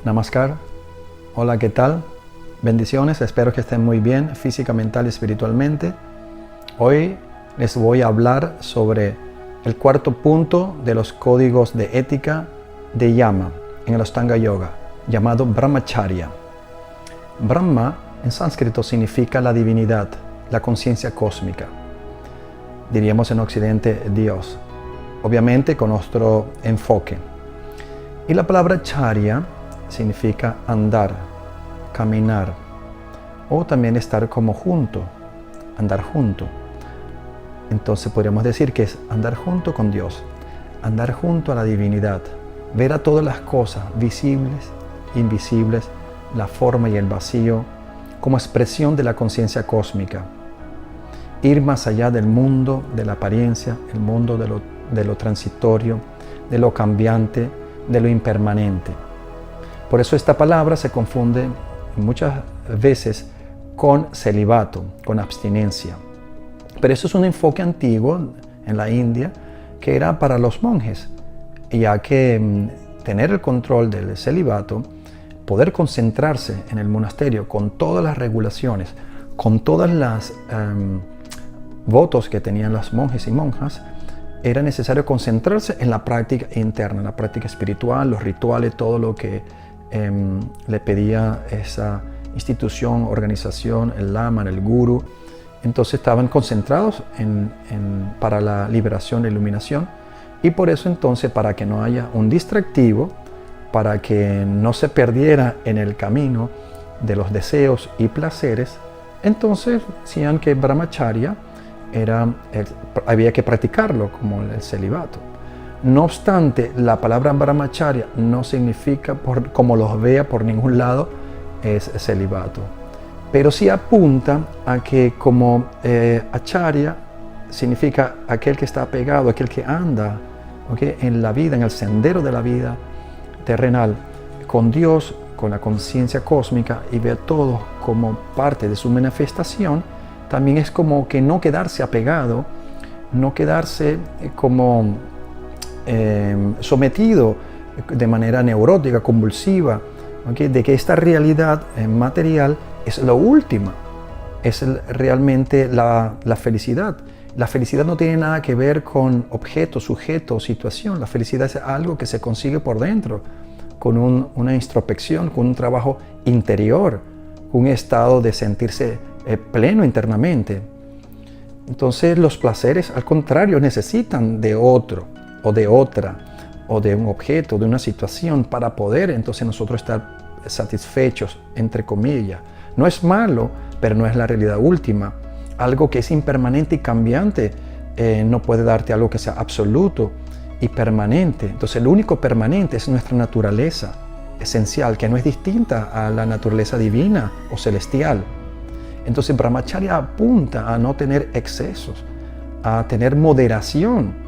Namaskar. Hola, ¿qué tal? Bendiciones, espero que estén muy bien física, mental y espiritualmente. Hoy les voy a hablar sobre el cuarto punto de los códigos de ética de Yama en el Ashtanga Yoga, llamado Brahmacharya. Brahma en sánscrito significa la divinidad, la conciencia cósmica. Diríamos en Occidente Dios, obviamente con nuestro enfoque. Y la palabra charya significa andar, caminar, o también estar como junto, andar junto. Entonces podríamos decir que es andar junto con Dios, andar junto a la divinidad, ver a todas las cosas, visibles, invisibles, la forma y el vacío, como expresión de la conciencia cósmica. Ir más allá del mundo de la apariencia, el mundo de lo transitorio, de lo cambiante, de lo impermanente. Por eso esta palabra se confunde muchas veces con celibato, con abstinencia. Pero eso es un enfoque antiguo en la India que era para los monjes, ya que tener el control del celibato, poder concentrarse en el monasterio con todas las regulaciones, con todas las votos que tenían los monjes y monjas, era necesario concentrarse en la práctica interna, en la práctica espiritual, los rituales, todo lo que le pedía esa institución, organización, el lama, el guru. Entonces estaban concentrados para la liberación e iluminación, y por eso entonces, para que no haya un distractivo, para que no se perdiera en el camino de los deseos y placeres, entonces decían que Brahmacharya había que practicarlo como el celibato. No obstante, la palabra Brahmacharya no significa, como los vea por ningún lado, es celibato. Pero sí apunta a que como acharya significa aquel que está apegado, aquel que anda, ¿okay?, en la vida, en el sendero de la vida terrenal, con Dios, con la conciencia cósmica, y ve todo como parte de su manifestación. También es como que no quedarse apegado, no quedarse como sometido de manera neurótica, convulsiva, ¿okay?, de que esta realidad material es lo último, es realmente la felicidad. La felicidad no tiene nada que ver con objeto, sujeto, situación. La felicidad es algo que se consigue por dentro, con una introspección, con un trabajo interior, un estado de sentirse pleno internamente. Entonces los placeres, al contrario, necesitan de otro o de otra, o de un objeto, de una situación, para poder entonces nosotros estar satisfechos, entre comillas. No es malo, pero no es la realidad última. Algo que es impermanente y cambiante no puede darte algo que sea absoluto y permanente. Entonces el único permanente es nuestra naturaleza esencial, que no es distinta a la naturaleza divina o celestial. Entonces Brahmacharya apunta a no tener excesos, a tener moderación,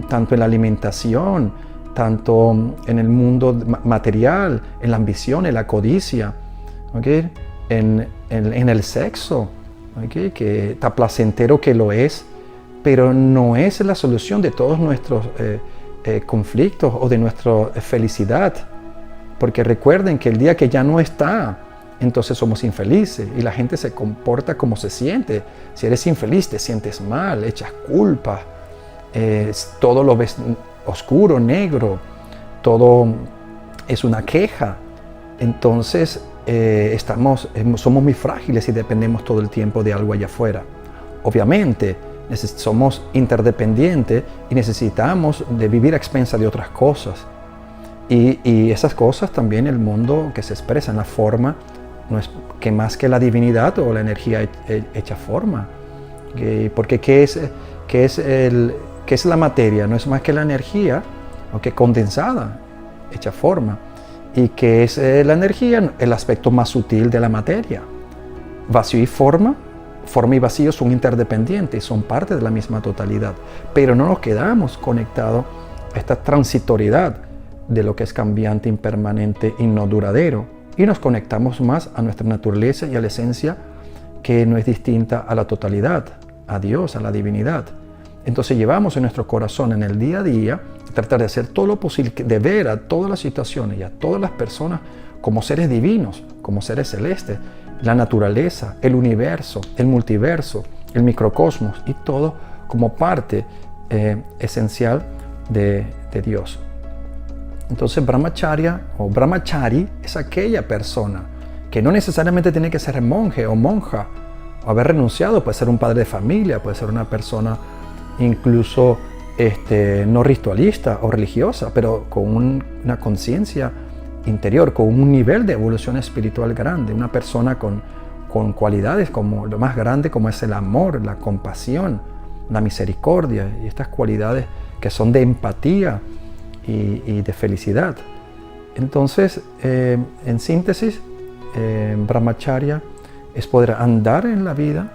tanto en la alimentación, tanto en el mundo material, en la ambición, en la codicia, ¿okay?, en el sexo, ¿okay?, que está placentero, que lo es, pero no es la solución de todos nuestros conflictos o de nuestra felicidad. Porque recuerden que el día que ya no está, entonces somos infelices, y la gente se comporta como se siente. Si eres infeliz, te sientes mal, echas culpa, todo lo ves oscuro, negro, todo es una queja. Entonces somos muy frágiles y dependemos todo el tiempo de algo allá afuera. Obviamente somos interdependientes y necesitamos de vivir a expensas de otras cosas. Y esas cosas también, el mundo que se expresa en la forma, no es que más que la divinidad o la energía hecha forma. Porque ¿qué es la materia? No es más que la energía, ¿okay?, condensada, hecha forma. ¿Y qué es la energía? El aspecto más sutil de la materia. Vacío y forma y vacío son interdependientes, son parte de la misma totalidad. Pero no nos quedamos conectados a esta transitoriedad de lo que es cambiante, impermanente y no duradero. Y nos conectamos más a nuestra naturaleza y a la esencia, que no es distinta a la totalidad, a Dios, a la divinidad. Entonces llevamos en nuestro corazón en el día a día tratar de hacer todo lo posible, de ver a todas las situaciones y a todas las personas como seres divinos, como seres celestes, la naturaleza, el universo, el multiverso, el microcosmos y todo como parte esencial de Dios. Entonces brahmacharya o brahmachari es aquella persona que no necesariamente tiene que ser monje o monja o haber renunciado, puede ser un padre de familia, puede ser una persona incluso no ritualista o religiosa, pero con una conciencia interior, con un nivel de evolución espiritual grande, una persona con cualidades como lo más grande como es el amor, la compasión, la misericordia y estas cualidades que son de empatía y de felicidad. Entonces, en síntesis, brahmacharya es poder andar en la vida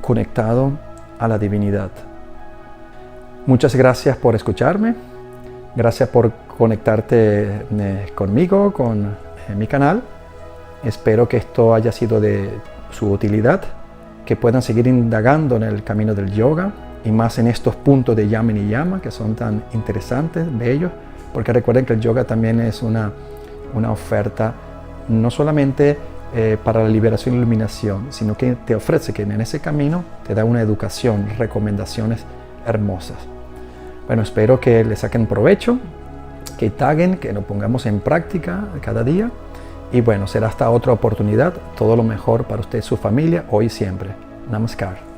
conectado a la divinidad. Muchas gracias por escucharme, gracias por conectarte conmigo, con mi canal. Espero que esto haya sido de su utilidad, que puedan seguir indagando en el camino del yoga y más en estos puntos de yama y yama que son tan interesantes, bellos, porque recuerden que el yoga también es una oferta no solamente para la liberación y iluminación, sino que te ofrece que en ese camino te da una educación, recomendaciones hermosas. Bueno, espero que le saquen provecho, que taguen, que lo pongamos en práctica cada día. Y bueno, será hasta otra oportunidad. Todo lo mejor para usted y su familia, hoy y siempre. Namaskar.